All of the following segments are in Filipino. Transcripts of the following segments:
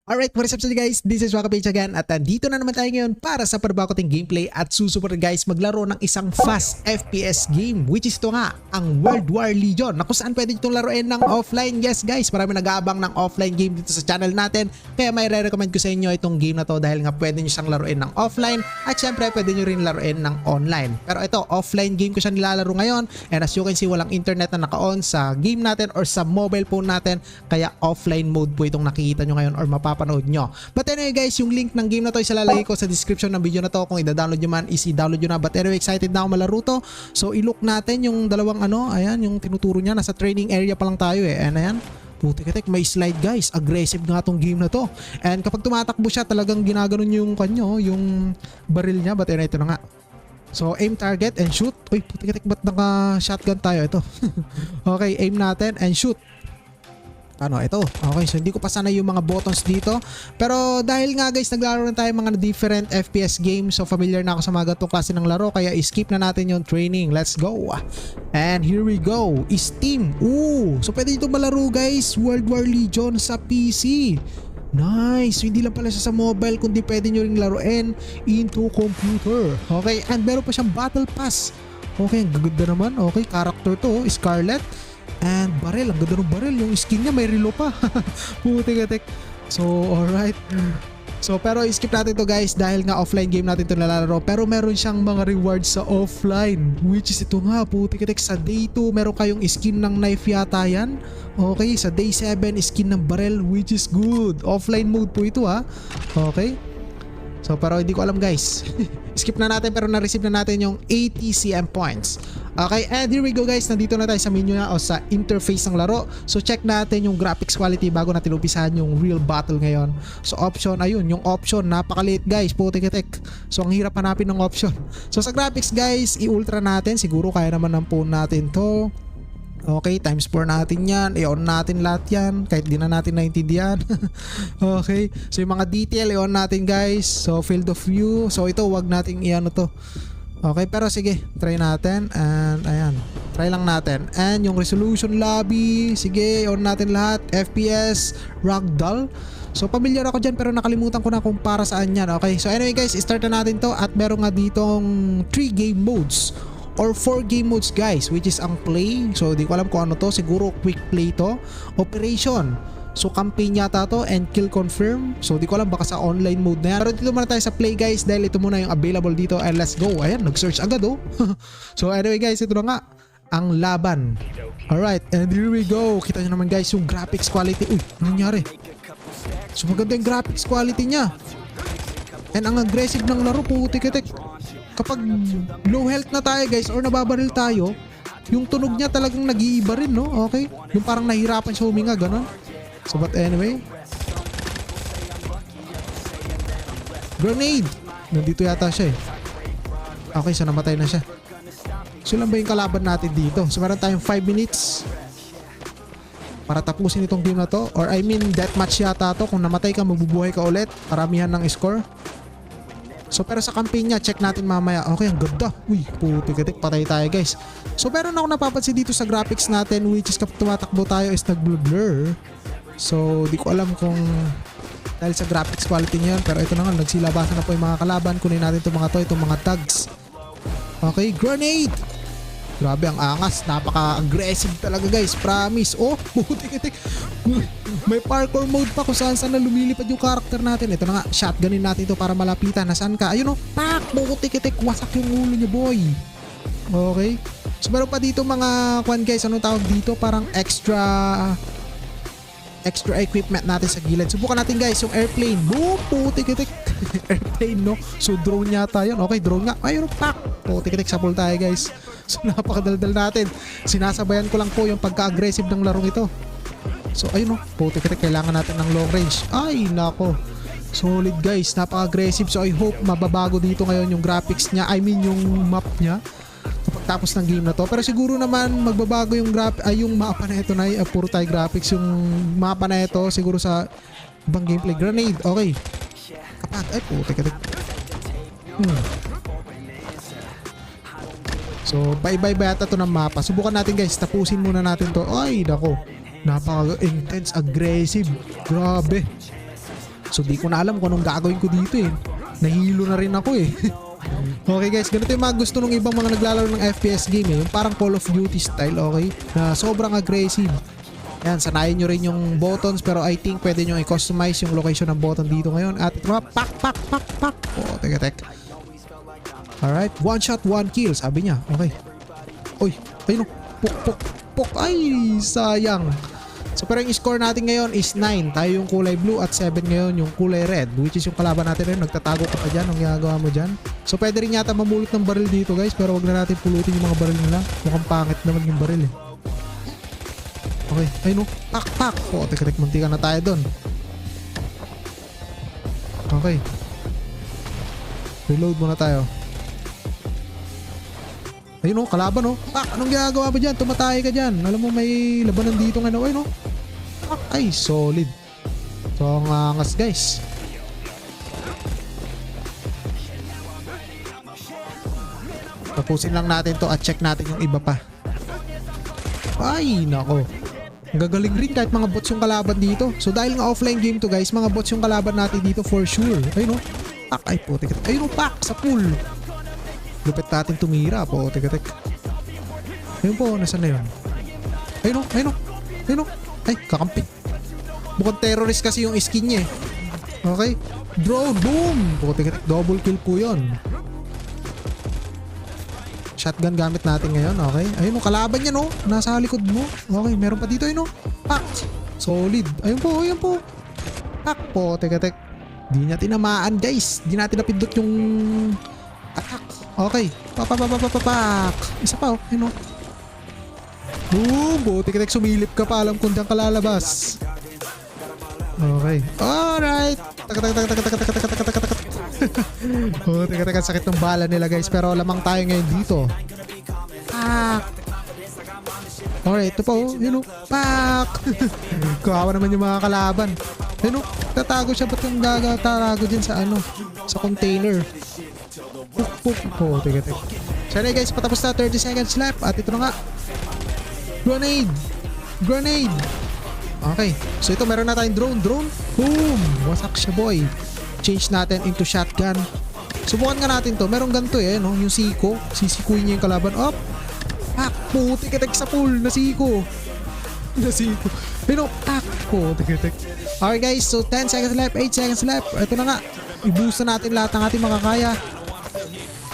Alright, what is up sa guys? This is Waka Page again at dito na naman tayo ngayon para sa panabagoting gameplay at susupport guys maglaro ng isang fast FPS game which is ito nga, ang World War Legion na kung saan pwede itong laruin ng offline. Yes guys, marami nag-aabang ng offline game dito sa channel natin kaya may re-recommend ko sa inyo itong game na to dahil nga pwede nyo siyang laruin ng offline at syempre pwede nyo rin laruin ng online. Pero ito, offline game ko siya nilalaro ngayon and as you can see walang internet na naka-on sa game natin or sa mobile phone natin kaya offline mode po itong nakikita nyo ngayon or mapapanood nyo. But anyway guys, yung link ng game na to ilalagay ko sa description ng video na to. Kung i-download nyo man is i-download nyo na. But anyway, excited na ako malaro to. So i-look natin yung dalawang ayan yung tinuturo niya. Nasa training area pa lang tayo and ayan. Putik-tik, may slide guys. Aggressive nga tong game na to. And kapag tumatakbo siya, talagang ginaganon yung kanyo, yung baril niya. But anyway, ito na nga. So aim target and shoot. Uy, putik-tik, ba't naka-shotgun tayo? Ito. Okay, aim natin and shoot. Ito. Okay, so hindi ko pa sana yung mga buttons dito. Pero dahil nga guys, naglaro na tayo mga different FPS games. So familiar na ako sa mga ganitong klase ng laro. Kaya skip na natin yung training. Let's go. And here we go. Steam. Ooh. So pwede ito malaro guys. World War Legion sa PC. Nice. Hindi lang pala siya sa mobile, kundi pwede nyo rin laruin into computer. Okay, and meron pa siyang battle pass. Okay, ang gaganda naman. Okay, character to, Scarlet. And barrel, ang ganda ng barrel. Yung skin niya may relo pa. Putik-tik. So alright. So pero skip natin to guys dahil nga offline game natin to nalalaro. Pero meron siyang mga rewards sa offline, which is ito nga, putik-tik. Sa day 2 meron kayong skin ng knife yata yan. Okay, sa day 7 skin ng barrel, which is good. Offline mode po ito ha. Okay. So pero hindi ko alam guys. Skip na natin pero na-receive na natin yung 80 CM points. Okay, and here we go guys. Nandito na tayo sa menu na o sa interface ng laro. So check natin yung graphics quality bago natin umpisahan yung real battle ngayon. So option, ayun, yung option napakaliit guys, putik-tik. So ang hirap hanapin ng option. So sa graphics guys, i-ultra natin. Siguro kaya naman ng phone natin to. Okay, times 4 natin yan. I-on natin lahat yan. Kahit di na natin naintindihan. Okay. So yung mga detail, i-on natin guys. So field of view. So ito, wag nating i-ano to. Okay, pero sige. Try natin. And ayan. Try lang natin. And yung resolution lobby. Sige, i-on natin lahat. FPS, ragdoll. So familiar ako dyan pero nakalimutan ko na kung para saan yan. Okay, so anyway guys, start na natin to. At meron nga ditong 3 game modes or 4 game modes guys, which is ang play. So di ko alam kung ano to, siguro quick play to. Operation, so campaign yata to. And kill confirm, so di ko alam, baka sa online mode na yan. Pero dito muna tayo sa play guys dahil ito muna yung available dito. And let's go. Ayan, nag-search agad oh. So anyway guys, ito na nga ang laban. Alright, and here we go. Kita nyo naman guys yung graphics quality. Uy, ano nangyari? So maganda yung graphics quality nya. And ang aggressive ng laro, putik-tik. Kapag low health na tayo guys or nababaril tayo, yung tunog niya talagang nag-iiba rin, no? Okay? Yung parang nahirapan siya huminga, gano'n. So but anyway, grenade! Nandito yata siya eh. Okay, so namatay na siya. So lang ba yung kalaban natin dito? So meron tayong 5 minutes para tapusin itong game na to. Or I mean deathmatch yata to. Kung namatay ka, mabubuhay ka ulit. Paramihan ng score. So pero sa campaign niya, check natin mamaya. Okay, ang ganda. Uy, putik-tik, patay tayo guys. So meron ako napapansin dito sa graphics natin, which is kapag tumatakbo tayo is nag-blur. So di ko alam kung dahil sa graphics quality niya. Pero ito na nga, nagsilabasan na po yung mga kalaban. Kunin natin itong mga to, itong mga tags. Okay, grenade! Grabe ang angas, napaka-aggressive talaga guys, promise. Oh, putik-tik. May parkour mode pa kung saan na lumilipad yung character natin. Ito na nga, shotgunin natin ito para malapitan. Nasaan ka? Ayun oh, pak! Putik-tik, wasak yung ulo niya boy. Okay. So meron pa dito mga kwan guys, anong tawag dito? Parang extra equipment natin sa gilid. Subukan natin guys yung airplane. Boom! Putik-tik. Airplane no? So drone yata yun. Okay, drone nga. Ayun oh, pak! Putik-tik, sapul tayo guys. So napakadaldal natin. Sinasabayan ko lang po yung pagka-aggressive ng larong ito. So ayun oh, putik-tik, kailangan natin ng long range. Ay nako, solid guys, napaka-aggressive. So I hope mababago dito ngayon yung graphics niya, I mean yung map niya kapag tapos ng game na to. Pero siguro naman magbabago yung yung mapa na ito na puro tayo graphics. Yung mapa na ito siguro sa ibang gameplay. Grenade, okay. Kapag, ay putik-tik. So, bye-bye yata to ng mapa. Subukan natin guys. Tapusin muna natin to. Ay, nako. Napaka-intense, aggressive. Grabe. So di ko na alam kung anong gagawin ko dito eh. Nahilo na rin ako eh. Okay guys, ganito yung mga gusto ng ibang mga naglalaro ng FPS game eh. Yung parang Call of Duty style, okay? Na sobrang aggressive. Yan, sanayin nyo rin yung buttons pero I think pwede nyo i-customize yung location ng button dito ngayon. At ito mga pak. Oh, teka. Alright, one shot, one kill. Sabi niya, okay. Uy, ayun o. Pok. Ay, sayang. So pero yung score natin ngayon is 9. Tayo yung kulay blue at 7 ngayon yung kulay red. Which is yung kalaban natin rin. Nagtatago ka pa dyan. Anong ginagawa mo dyan? So pwede rin yata mamulot ng baril dito guys. Pero wag na natin pulutin yung mga baril nila. Mukhang pangit naman yung baril eh. Okay. Ay no. Pak. O, teka. Muntikan na tayo dun. Okay. Reload muna tayo. Ayun o, kalaban o. Anong ginagawa mo dyan? Tumatay ka dyan. Alam mo may labanan dito nga. Ayun o. Ay, solid. So, ang angas guys. Tapusin lang natin to at check natin yung iba pa. Ay, nako. Gagaling rin kahit mga bots yung kalaban dito. So, dahil nga offline game to guys, mga bots yung kalaban natin dito for sure. Ayun o. Ay, putik. Ayun o, sa pool. Lupit natin tumira po. Tek. Ayun po, nasan na yun? Ayun o. Ay, kakampi. Mukhang terrorist kasi yung skin niya eh. Okay. Drone, boom. Tek. Double kill po yun. Shotgun gamit natin ngayon. Okay. Ayun o, kalaban niya no. Nasa likod mo. Okay, meron pa dito yun o. Pak. Solid. Ayun po. Pak po. Tek. Di niya tinamaan guys. Di natin napindot yung attack. Okay. Pak. Isa pa oh. Ayun oh. Boom. Buti ka sumilip ka pa. Alam kung diyan ka lalabas. Okay. Alright. Oh, teka. Sakit ng bala nila guys. Pero lamang tayo ngayon dito. Pak. Alright. Ito pa oh. Ayun oh. Pak. Kawawa naman yung mga kalaban. Ayun oh. Tatago siya. Ba't yung tatago dyan sa ano? Sa container. Puk. Oh, teka. So anyway guys, patapos na 30 seconds left. At ito na nga. Grenade. Okay. So ito meron na tayong drone. Boom. Wasak siya boy. Change natin into shotgun. Subukan nga natin to. Merong ganito eh, no? Yung siko. Sisikuin niya yung kalaban. Up. Pak. Puti ka sa pool. Nasiko. Pero pak. Puti ka. Alright guys. So 10 seconds left. 8 seconds left. Ito na nga. I-boost na natin lahat ng ating makakaya.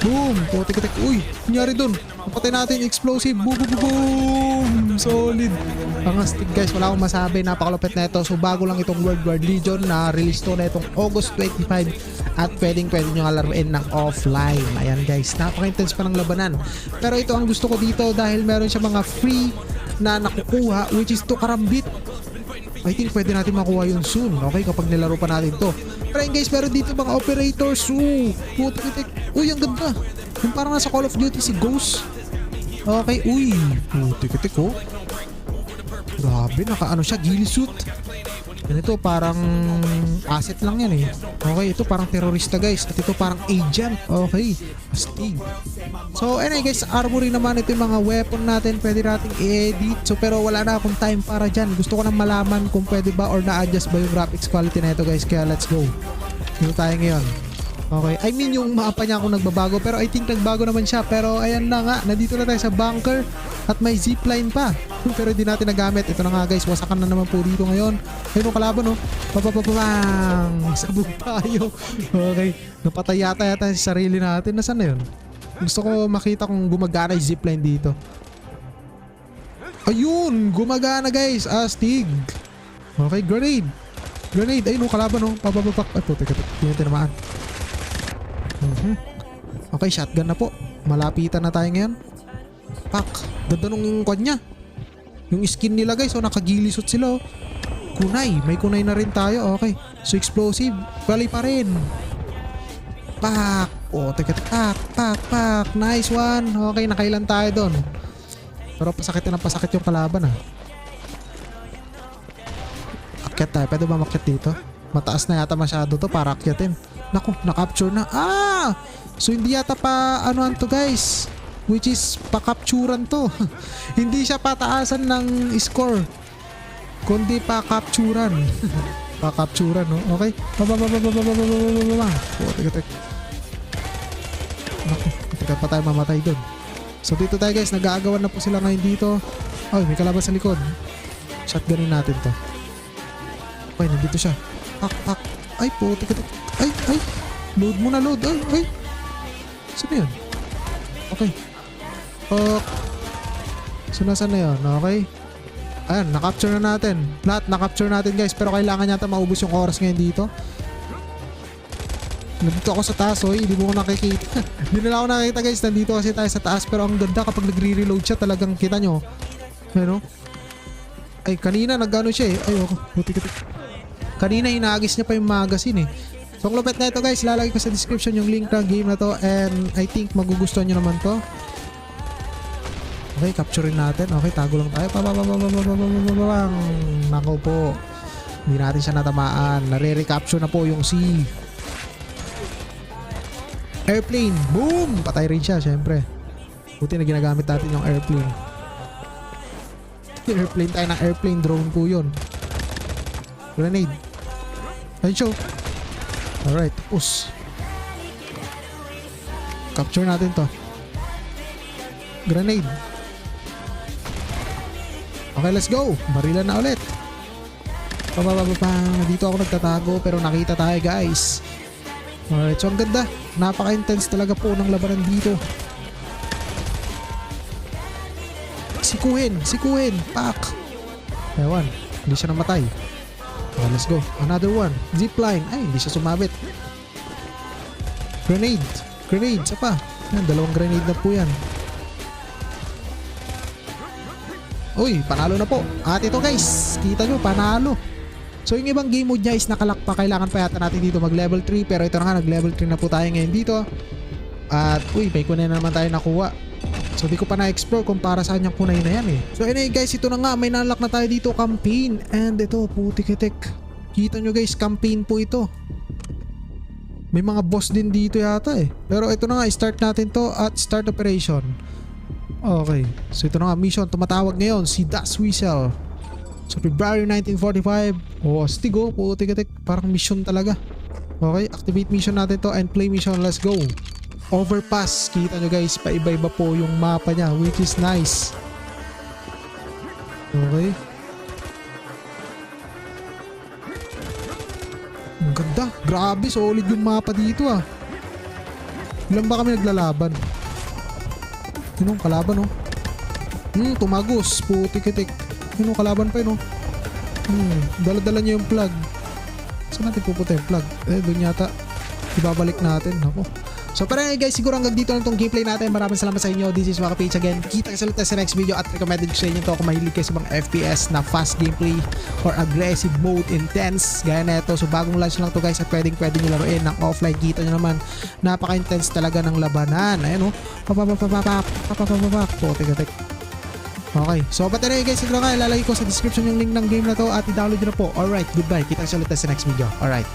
Boom! Putik. Uy! Nangyari dun. Napatay natin yung explosive. Boom! Solid. Ang astig guys. Wala akong masabi. Napakalupit na ito. So bago lang itong World War Legion na release to na itong August 25. At pwede nyo nga laruin ng offline. Ayan guys. Napaka-intense pa ng labanan. Pero ito ang gusto ko dito dahil meron siya mga free na nakukuha which is to karambit. I think pwede natin makuha yun soon. Okay? Kapag nilaro pa natin to. Pero guys, meron dito mga operators. Putik. Uy, ang ganda. Yung parang nasa Call of Duty si Ghost. Okay, uy. Putik oh. Grabe, naka-ano siya, ghillie suit. Ganito, parang asset lang yan eh. Okay, ito parang terorista guys. At ito parang agent. Okay, astig. So anyway guys, armory naman ito yung mga weapon natin. Pwede nating i-edit. So pero wala na akong time para dyan. Gusto ko nang malaman kung pwede ba or na-adjust ba yung graphics quality na ito guys. Kaya let's go. Dito tayo ngayon. Okay, I mean yung mapa niya kung nagbabago. Pero I think nagbago naman siya. Pero ayan na nga, nandito na tayo sa bunker. At may zipline pa. Pero hindi natin nagamit. Ito na nga guys, wasakan na naman po dito ngayon. Ayun o kalaban o. Papapapapang. Sabog tayo. Okay, napatay yata sa sarili natin. Nasaan na yun? Gusto ko makita kung gumagana yung zipline dito. Ayun, gumagana guys. Astig. Okay, grenade. Ayun o kalaban o. Papapapak. Ay po, teka. Hindi natin namaan. Okay, shotgun na po. Malapitan na tayo ngayon. Pak. Ganda nung kwan niya. Yung skin nila guys. So nakaghillie suit sila. Kunay. May kunay na rin tayo. Okay. So explosive. Bali pa rin. Pak. Oh, teka. Pak. Nice one. Okay, nakailan tayo doon. Pero pasakit na pasakit yung kalaban ah. Akyat tayo. Pwede ba makyat dito? Mataas na yata masyado to para akyatin. Naku, na-capture na. So hindi yata pa anuan to guys. Which is pa-capturan to. Hindi siya pataasan ng score. Kundi pa-capturan. Pakapturan, no? Okay. Teka. Naku, teka pa tayo mamatay dun. So dito tayo guys, nag-aagawan na po sila ngayon dito. Ay, may kalaban sa likod. Shotgunin natin to. Okay, nandito siya. Pak. Ay, teka. Ay. Load muna, load. Ay. Saan yun? Okay. So nasaan na yun? Okay. Ayan, na-capture na natin. Lahat na-capture natin guys. Pero kailangan yata maubos yung oras ngayon dito. Nandito ako sa taas, oy. Hindi mo ko nakikita. Hindi na ako nakikita guys. Nandito kasi tayo sa taas. Pero ang ganda kapag nagre-reload siya. Talagang kita nyo. Ano? Ay, kanina nag-ano siya eh. Ay, puti. Kanina inaagis niya pa yung magazine eh. So ang lupit na ito guys. Lalagay ko sa description yung link ng game na to. And I think magugustuhan nyo naman to. Okay, capturein natin. Okay, tago lang tayo. Nako po. Hindi natin siya natamaan. Nare-recapture na po yung C. Airplane. Boom! Patay rin siya, syempre. Buti na ginagamit natin yung airplane. Airplane tayo ng airplane. Drone po yun. Grenade. Ayun siya. Alright, tapos. Capture natin to. Grenade. Okay, let's go. Barilan na ulit. Dito ako nagtatago pero nakita tayo guys. Alright, so ang ganda. Napaka-intense talaga po ng labanan dito. Sikuhin. Pak. Ewan, hindi siya namatay. Okay, let's go. Another one. Zipline. Ay, hindi siya sumabit. Grenade. Isa pa. Yan, 2 grenade na po yan. Uy, panalo na po. At ito guys, kita nyo, panalo. So yung ibang game mode niya is nakalak pa. Kailangan pa yata natin dito mag level 3. Pero ito na nga, nag level 3 na po tayo ngayon dito. At uy, may kunay na naman tayo nakuha. So di ko pa na-explore kung para saan yung kunay na yan eh. So anyway guys, ito na nga, may nalak na tayo dito, campaign. And ito, putik-itik. Kita nyo guys, campaign po ito. May mga boss din dito yata eh. Pero ito na nga, start natin to at start operation. Okay, so ito na nga, mission tumatawag ngayon, si Das Whistle. So February 1945. Stigo, putik-itik. Parang mission talaga. Okay, activate mission natin to and play mission, let's go. Overpass, kita nyo guys, paiba-iba po yung mapa niya, which is nice. Okay. Ang ganda, grabe, solid yung mapa dito ah. Ilan ba kami naglalaban? Yun yung kalaban oh. Tumagos, putik-itik. Yun yung kalaban pa yun oh. Dala-dala niya yung plug. Saan natin pupunta yung plug? Doon yata. Ibabalik natin, ako. So para guys, siguro hanggang dito lang itong gameplay natin. Maraming salamat sa inyo. This is Waka Page again. Kita sa ulit sa next video at recommended ko sa inyo to kung mahilig kayo sa mga FPS na fast gameplay or aggressive mode, intense gaya na ito. So bagong launch lang to guys at pwedeng nyo laruin ng offline. Kita nyo naman, napaka-intense talaga ng labanan. Ayan o. Putik-itik. Okay, so but anyway guys, siguro nga ilalagay ko sa description yung link ng game na to at i-download nyo na po. Alright, goodbye. Kita sa ulit sa next video. Alright.